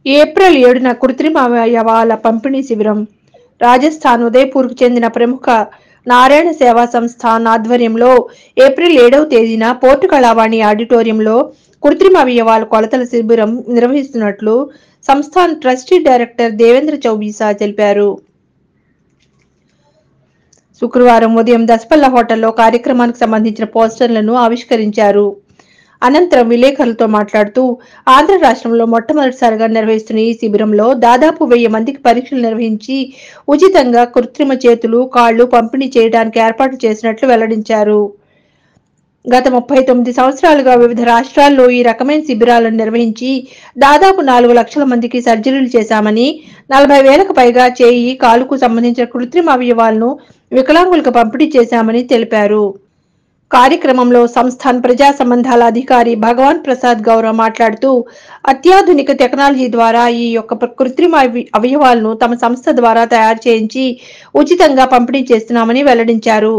April 7న కృత్రిమ అవయవాల పంపిణీ శిబిరం రాజస్థాన్ ఉదయపూర్కు చెందిన ప్రముఖ నారాయణ సేవా సంస్థాన్ ఆధ్వర్యంలో ఏప్రిల్ 7వ తేదీన పోర్టు కళావాణి ఆడిటోరియంలో కృత్రిమ అవయవాల కొలతల శిబిరం నిర్వహిస్తున్నట్లు సంస్థాన్ ట్రస్టీ డైరెక్టర్ దేవేంద్ర చౌబీసా తెలిపారు. శుక్రవారం ఉదయం దసపల్ల హోటల్లో కార్యక్రమానికి సంబంధించిన పోస్టర్లను ఆవిష్కరించారు. అనంతరం విలేకరులతో మాట్లాడుతూ ఆంధ్ర రాష్ట్రంలో మొట్టమొదటిసారిగా నిర్వహిస్తున్న ఈ శిబిరంలో దాదాపు 1000 మందికి పరీక్షలు నిర్వహించి ఉచితంగా కృత్రిమ చేతులు, కాళ్లు పంపిణీ చేయడానికి ఏర్పాటు చేసినట్లు వెల్లడించారు. గత 39 సంవత్సరాలుగా వివిధ రాష్ట్రాల్లో ఈ రకమైన శిబిరాలను నిర్వహించి దాదాపు 4 లక్షల మందికి సర్జరీలు చేశామని, 40,000కు పైగా చేయి, కాలుకు సంబంధించిన కృత్రిమ అవయవాలను వికలాంగులకు పంపిణీ చేశామని తెలిపారు. కార్యక్రమంలో సంస్థాన్ ప్రజా సంబంధాల అధికారి భగవాన్ ప్రసాద్ గౌర మాట్లాడుతూ అత్యాధునిక టెక్నాలజీ ద్వారా ఈ యొక్క కృత్రిమ అవయవాలను తమ సంస్థ ద్వారా తయారు చేయించి ఉచితంగా పంపిణీ చేస్తున్నామని వెల్లడించారు.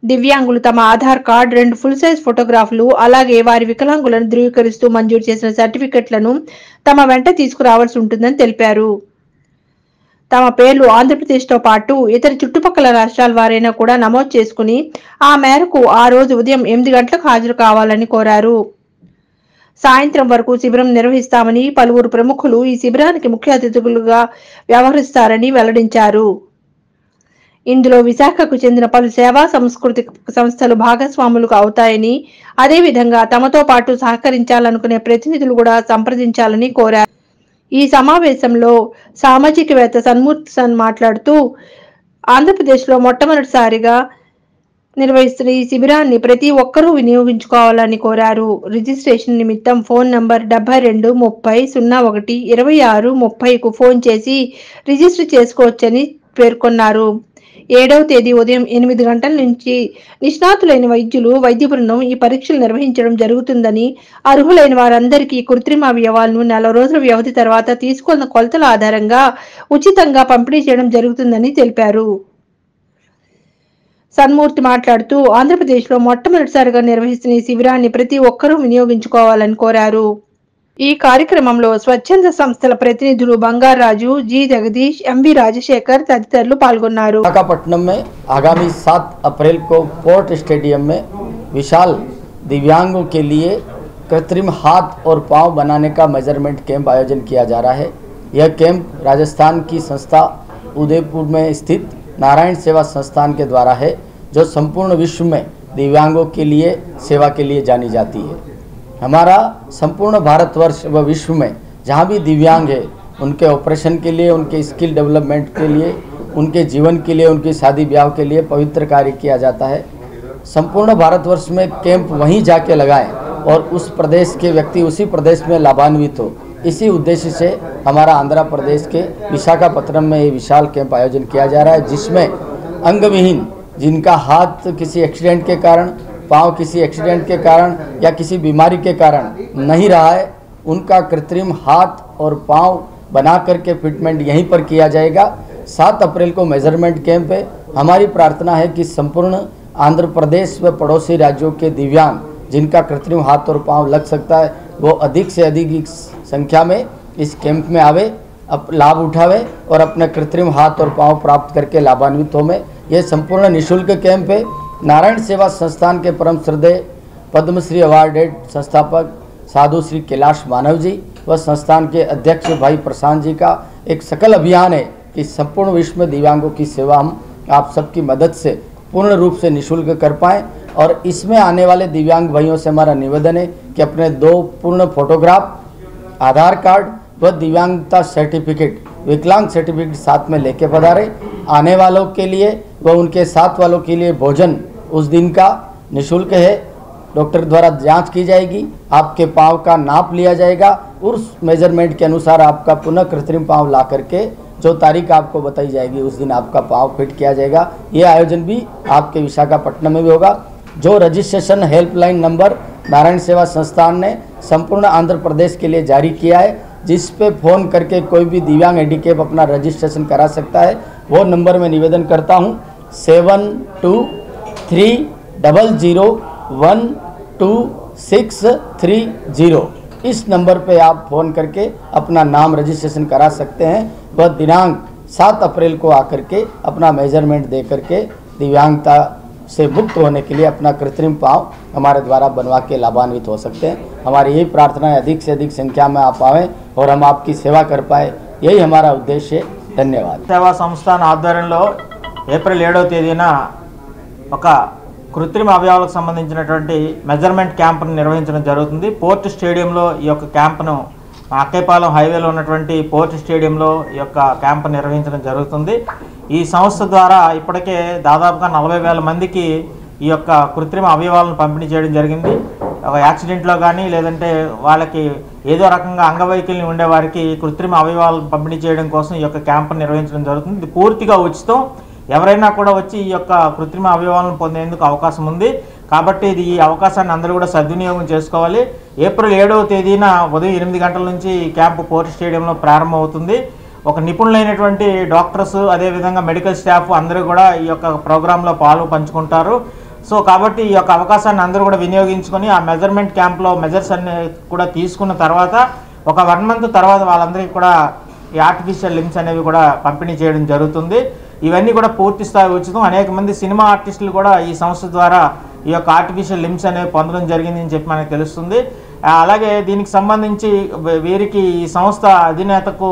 దివ్యాంగులు తమ ఆధార్ కార్డ్, 2 ఫుల్ సైజ్ ఫోటోగ్రాఫ్లు, అలాగే వారి వికలాంగులను ధృవీకరిస్తూ మంజూరు చేసిన సర్టిఫికెట్లను తమ వెంట తీసుకురావాల్సి ఉంటుందని తెలిపారు. తమ పేర్లు ఆంధ్రప్రదేశ్తో పాటు ఇతర చుట్టుపక్కల రాష్ట్రాల వారైనా కూడా నమోదు చేసుకుని ఆ మేరకు ఆ రోజు ఉదయం 8 గంటలకు హాజరు కావాలని కోరారు. సాయంత్రం వరకు శిబిరం నిర్వహిస్తామని, పలువురు ప్రముఖులు ఈ శిబిరానికి ముఖ్య అతిథులుగా వ్యవహరిస్తారని వెల్లడించారు. ఇందులో విశాఖకు చెందిన పలు సేవా సాంస్కృతిక సంస్థలు భాగస్వాములు అవుతాయని, అదేవిధంగా తమతో పాటు సహకరించాలనుకునే ప్రతినిధులు కూడా సంప్రదించాలని కోరారు. ఈ సమావేశంలో సామాజికవేత్త సన్మూర్తి సన్ మాట్లాడుతూ ఆంధ్రప్రదేశ్లో మొట్టమొదటిసారిగా నిర్వహిస్తున్న ఈ శిబిరాన్ని ప్రతి ఒక్కరూ వినియోగించుకోవాలని కోరారు. రిజిస్ట్రేషన్ నిమిత్తం ఫోన్ నంబర్ 72 30 01 26 30కు ఫోన్ చేసి రిజిస్టర్ చేసుకోవచ్చని పేర్కొన్నారు. 7వ తేదీ ఉదయం 8 గంటల నుంచి నిష్ణాతులైన వైద్యులు, వైద్య బృందం ఈ పరీక్షలు నిర్వహించడం జరుగుతుందని, అర్హులైన వారందరికీ కృత్రిమ అవయవాలను 4 రోజుల వ్యవధి తర్వాత తీసుకున్న కొలతల ఆధారంగా ఉచితంగా పంపిణీ చేయడం జరుగుతుందని తెలిపారు. సన్మూర్తి మాట్లాడుతూ ఆంధ్రప్రదేశ్లో మొట్టమొదటిసారిగా నిర్వహిస్తున్న ఈ శిబిరాన్ని ప్రతి ఒక్కరూ వినియోగించుకోవాలని కోరారు. ఈ కార్యక్రమంలో స్వచ్ఛంద సంస్థల ప్రతినిధులు బంగారాజు, జి జగదీష్, ఎంవి రాజశేఖర్ తదితరులు పాల్గొన్నారు. विशाखापट्टनम में आगामी 7 अप्रैल को पोर्ट स्टेडियम में विशाल दिव्यांगों के लिए कृत्रिम हाथ और पांव बनाने का मेजरमेंट कैंप आयोजन किया जा रहा है। यह कैंप राजस्थान की संस्था उदयपुर में स्थित नारायण सेवा संस्थान के द्वारा है, जो संपूर्ण विश्व में दिव्यांगों के लिए सेवा के लिए जानी जाती है। हमारा संपूर्ण भारतवर्ष व विश्व में जहाँ भी दिव्यांग है, उनके ऑपरेशन के लिए, उनके स्किल डेवलपमेंट के लिए, उनके जीवन के लिए, उनकी शादी ब्याह के लिए पवित्र कार्य किया जाता है। संपूर्ण भारतवर्ष में कैंप वहीं जाके लगाएं और उस प्रदेश के व्यक्ति उसी प्रदेश में लाभान्वित हो, इसी उद्देश्य से हमारा आंध्र प्रदेश के विशाखापट्टनम में ये विशाल कैंप आयोजन किया जा रहा है, जिसमें अंगविहीन, जिनका हाथ किसी एक्सीडेंट के कारण, पाँव किसी एक्सीडेंट के कारण या किसी बीमारी के कारण नहीं रहा है, उनका कृत्रिम हाथ और पाँव बना करके फिटमेंट यहीं पर किया जाएगा। 7 अप्रैल को मेजरमेंट कैंप है। हमारी प्रार्थना है कि संपूर्ण आंध्र प्रदेश व पड़ोसी राज्यों के दिव्यांग जिनका कृत्रिम हाथ और पाँव लग सकता है, वो अधिक से अधिक संख्या में इस कैंप में आवे, लाभ उठावे और अपने कृत्रिम हाथ और पाँव प्राप्त करके लाभान्वित हों। ये संपूर्ण निःशुल्क कैंप है। नारायण सेवा संस्थान के परम श्रद्धेय पद्मश्री अवार्डेड संस्थापक साधु श्री कैलाश मानव जी व संस्थान के अध्यक्ष भाई प्रशांत जी का एक सकल अभियान है कि संपूर्ण विश्व में दिव्यांगों की सेवा हम आप सबकी मदद से पूर्ण रूप से निःशुल्क कर पाएँ। और इसमें आने वाले दिव्यांग भाइयों से हमारा निवेदन है कि अपने 2 पूर्ण फोटोग्राफ, आधार कार्ड व दिव्यांगता सर्टिफिकेट, विकलांग सर्टिफिकेट साथ में लेके पधारे। आने वालों के लिए व उनके साथ वालों के लिए भोजन उस दिन का निःशुल्क है। डॉक्टर द्वारा जांच की जाएगी, आपके पाँव का नाप लिया जाएगा, उस मेजरमेंट के अनुसार आपका पुनः कृत्रिम पाँव ला करके जो तारीख आपको बताई जाएगी उस दिन आपका पाँव फिट किया जाएगा। ये आयोजन भी आपके विशाखापट्टनम में भी होगा। जो रजिस्ट्रेशन हेल्पलाइन नंबर नारायण सेवा संस्थान ने संपूर्ण आंध्र प्रदेश के लिए जारी किया है, जिस पे फ़ोन करके कोई भी दिव्यांग हैंडीकैप अपना रजिस्ट्रेशन करा सकता है, वो नंबर में निवेदन करता हूँ 7230012630। इस नंबर पे आप फ़ोन करके अपना नाम रजिस्ट्रेशन करा सकते हैं। वह दिनांक 7 अप्रैल को आकर के अपना मेजरमेंट दे करके दिव्यांगता से मुक्त होने के लिए अपना कृत्रिम पाँव हमारे द्वारा बनवा के लाभान्वित हो सकते हैं। हमारी यही प्रार्थना है अधिक से अधिक संख्या में आप आएँ और हम आपकी सेवा कर पाए, यही हमारा उद्देश्य है। ధన్యవాదాలు। సేవా సంస్థాన ఆధ్వర్యంలో ఏప్రిల్ 7వ తేదీన ఒక కృత్రిమ అవయవాలకు సంబంధించినటువంటి మెజర్మెంట్ క్యాంప్ను నిర్వహించడం జరుగుతుంది। పోర్ట్ స్టేడియంలో ఈ యొక్క క్యాంప్ను అక్కేపాలెం హైవేలో ఉన్నటువంటి పోర్ట్ స్టేడియంలో ఈ యొక్క క్యాంప్ నిర్వహించడం జరుగుతుంది। ఈ సంస్థ ద్వారా ఇప్పటికే దాదాపుగా 40,000 మందికి ఈ యొక్క కృత్రిమ అవయవాలను పంపిణీ చేయడం జరిగింది। ఒక యాక్సిడెంట్లో కానీ లేదంటే వాళ్ళకి ఏదో రకంగా అంగవైకల్యం ఉండేవారికి కృత్రిమ అవయవాలను పంపిణీ చేయడం కోసం ఈ యొక్క క్యాంప్ నిర్వహించడం జరుగుతుంది। ఇది పూర్తిగా ఉచితం, ఎవరైనా కూడా వచ్చి ఈ యొక్క కృత్రిమ అవయవాలను పొందేందుకు అవకాశం ఉంది కాబట్టి ఈ అవకాశాన్ని అందరూ కూడా సద్వినియోగం చేసుకోవాలి। ఏప్రిల్ 7వ తేదీన ఉదయం 8 గంటల నుంచి ఈ క్యాంపు పోర్ట్ స్టేడియంలో ప్రారంభమవుతుంది। ఒక నిపుణులైనటువంటి డాక్టర్స్ అదేవిధంగా మెడికల్ స్టాఫ్ అందరూ కూడా ఈ యొక్క ప్రోగ్రాంలో పాలు పంచుకుంటారు। సో కాబట్టి ఈ యొక్క అవకాశాన్ని అందరూ కూడా వినియోగించుకొని ఆ మెజర్మెంట్ క్యాంప్లో మెజర్స్ అన్ని కూడా తీసుకున్న తర్వాత ఒక 1 మంత్ తర్వాత వాళ్ళందరికీ కూడా ఈ ఆర్టిఫిషియల్ లిమ్స్ అనేవి కూడా పంపిణీ చేయడం జరుగుతుంది। ఇవన్నీ కూడా పూర్తి స్థాయి ఉచితం। అనేక మంది సినిమా ఆర్టిస్టులు కూడా ఈ సంస్థ ద్వారా ఈ యొక్క ఆర్టిఫిషియల్ లిమ్స్ అనేవి పొందడం జరిగిందని చెప్పి మనకు తెలుస్తుంది। అలాగే దీనికి సంబంధించి వీరికి ఈ సంస్థ అధినేతకు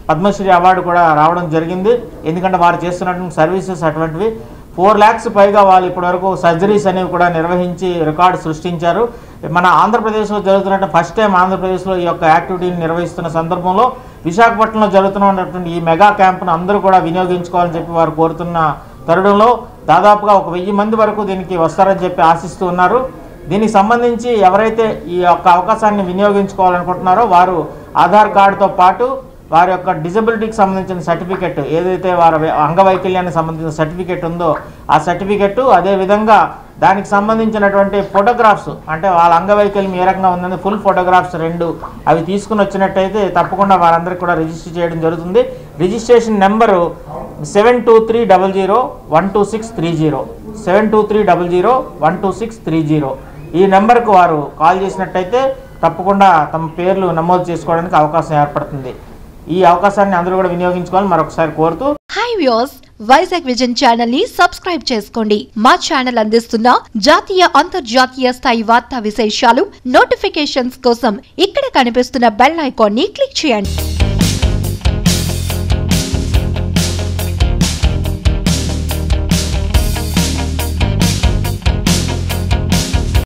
పద్మశ్రీ అవార్డు కూడా రావడం జరిగింది, ఎందుకంటే వారు చేస్తున్నటువంటి సర్వీసెస్ అటువంటివి। 4 lakhs పైగా వాళ్ళు ఇప్పటివరకు సర్జరీస్ అనేవి కూడా నిర్వహించి రికార్డు సృష్టించారు। మన ఆంధ్రప్రదేశ్లో జరుగుతున్న ఫస్ట్ టైం ఆంధ్రప్రదేశ్లో ఈ యొక్క యాక్టివిటీని నిర్వహిస్తున్న సందర్భంలో విశాఖపట్నంలో జరుగుతున్నటువంటి ఈ మెగా క్యాంప్ను అందరూ కూడా వినియోగించుకోవాలని చెప్పి వారు కోరుతున్న తరుణంలో దాదాపుగా 1,000 మంది వరకు దీనికి వస్తారని చెప్పి ఆశిస్తూ ఉన్నారు। దీనికి సంబంధించి ఎవరైతే ఈ యొక్క అవకాశాన్ని వినియోగించుకోవాలనుకుంటున్నారో వారు ఆధార్ కార్డుతో పాటు వారి యొక్క డిజబిలిటీకి సంబంధించిన సర్టిఫికెట్, ఏదైతే వారి అంగవైకల్యానికి సంబంధించిన సర్టిఫికెట్ ఉందో ఆ సర్టిఫికెట్, అదేవిధంగా దానికి సంబంధించినటువంటి ఫోటోగ్రాఫ్స్, అంటే వాళ్ళ అంగవైకల్యం ఏ రకంగా ఉందని ఫుల్ ఫోటోగ్రాఫ్స్ 2 అవి తీసుకుని వచ్చినట్టయితే తప్పకుండా వారందరికీ కూడా రిజిస్టర్ చేయడం జరుగుతుంది। రిజిస్ట్రేషన్ నెంబరు 7230012630 7230012630 ఈ నెంబర్కు వారు కాల్ చేసినట్టయితే తప్పకుండా తమ పేర్లు నమోదు చేసుకోవడానికి అవకాశం ఏర్పడుతుంది। ఈ అవకాశాన్ని అందరూ కూడా వినియోగించుకోవాలని మరొకసారి కోరుతూ, high viewers, Vizag vision channel ని సబ్స్క్రైబ్ చేసుకోండి। మా ఛానల్ అందిస్తున్న జాతీయ అంతర్జాతీయ స్థాయి వార్తా విశేషాలు నోటిఫికేషన్స్ కోసం ఇక్కడ కనిపిస్తున్న బెల్ ఐకాన్ ని క్లిక్ చేయండి।